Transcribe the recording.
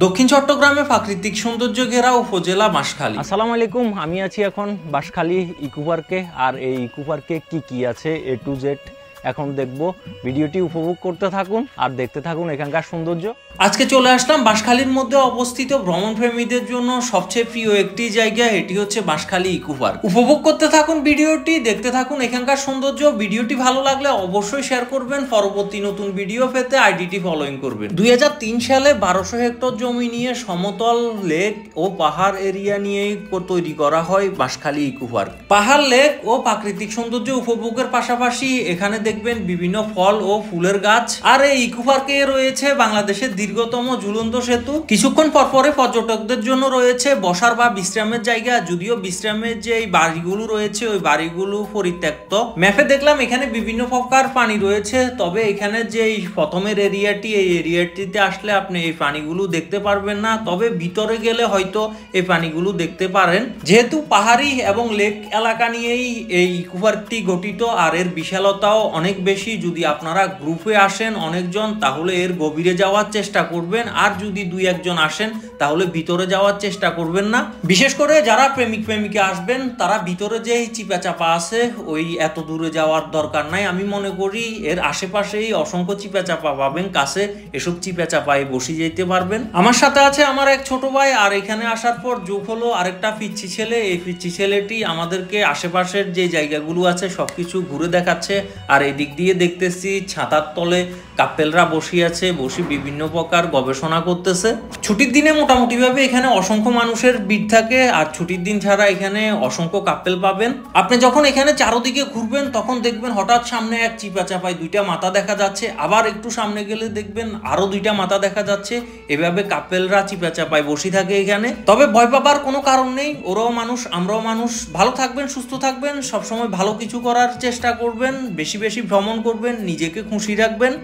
দক্ষিণ চট্টগ্রামে প্রাকৃতিক সৌন্দর্য ঘেরা উপজেলা বাঁশখালী। আসসালামু আলাইকুম, আমি আছি এখন বাঁশখালী ইকো পার্কে। আর এই ইকো পার্কে কি আছে এ টু জেড এখন দেখব। ভিডিওটি উপভোগ করতে থাকুন আর দেখতে থাকুন এখানকার সৌন্দর্য। আজকে চলে আসলাম বাঁশখালীর মধ্যে অবস্থিত ভ্রমণ প্রেমীদের জন্য সবচেয়ে প্রিয় একটি জায়গা, এটি হচ্ছে বাঁশখালী ইকো পার্ক। উপভোগ করতে থাকুন ভিডিওটি, দেখতে থাকুন এখানকার সৌন্দর্য। ভিডিওটি ভালো লাগলে অবশ্যই শেয়ার করবেন। পরবর্তী নতুন ভিডিও পেতে আইডিটি ফলোইং করবেন। 2003 সালে 1200 হেক্টর জমি নিয়ে সমতল লেক ও পাহাড় এরিয়া নিয়েই তৈরি করা হয় বাঁশখালী ইকো পার্ক। পাহাড়, লেক ও প্রাকৃতিক সৌন্দর্য উপভোগের পাশাপাশি এখানে দেখবেন বিভিন্ন ফল ও ফুলের গাছ। আর এই ইকো পার্কে রয়েছে বাংলাদেশের দীর্ঘতম ঝুলন্ত সেতু। কিছুক্ষণ পরপরে পর্যটকদের জন্য রয়েছে বসার বা বিশ্রামের জায়গা। যদিও বিশ্রামের যে বাড়িগুলো রয়েছে ওই বাড়িগুলো পরিত্যক্ত। ম্যাপে দেখলাম এখানে বিভিন্ন প্রকার পানি রয়েছে, তবে এখানে যে প্রথমের এরিয়াটি, এই এরিয়াটিতে আসলে আপনি এই পানিগুলো দেখতে পারবেন না, তবে ভিতরে গেলে হয়তো এই পানিগুলো দেখতে পারেন। যেহেতু পাহাড়ি এবং লেক এলাকা নিয়েই এই ইকো পার্কটি গঠিত আর এর বিশালতাও অনেক বেশি। যদি আপনারা গ্রুপে আসেন অনেকজন, তাহলে এর গভীরে যাওয়ার চেষ্টা করবেন। আর যদি দুই একজন আসেন তাহলে ভিতরে যাওয়ার চেষ্টা করবেন না। বিশেষ করে যারা প্রেমিক প্রেমিকা আসবেন তারা ভিতরে যে চিপা চাপা আছে ওই এত দূরে যাওয়ার দরকার নাই। আমি মনে করি এর আশেপাশেই অসংখ্য চিপা চাপা পাবেন, কাছে এসব চিপা চাপায় বসে যেতে পারবেন। আমার সাথে আছে আমার এক ছোট ভাই। আর এখানে আসার পর যোগ হলো আরেকটা পিচ্ছি ছেলে। এই পিচ্ছি ছেলেটি আমাদেরকে আশেপাশের যে জায়গাগুলো আছে সবকিছু ঘুরে দেখাচ্ছে। আর এই দিক দিয়ে দেখতেছি ছাতার তলে কাপেলরা বসে আছে, বসে বিভিন্ন প্রকার গবেষণা করতেছে। ছুটির দিনে মোটামুটি ভাবে এখানে অসংখ্য মানুষের ভিড় থাকে, আর ছুটির দিন ছাড়া এখানে অসংখ্য কাপেল পাবেন। আপনি যখন এখানে চারদিকে ঘুরবেন তখন দেখবেন হঠাৎ সামনে এক চিপা চাপায় দুইটা মাথা দেখা যাচ্ছে, আবার একটু সামনে গেলে দেখবেন আরো দুইটা মাথা দেখা যাচ্ছে। এভাবে কাপেলরা চিপা চাপায় বসে থাকে এখানে। তবে ভয় পাবার কোনো কারণ নেই, ওরাও মানুষ আমরাও মানুষ। ভালো থাকবেন, সুস্থ থাকবেন, সবসময় ভালো কিছু করার চেষ্টা করবেন, বেশি বেশি ভ্রমণ করবেন, নিজেকে খুশি রাখবেন।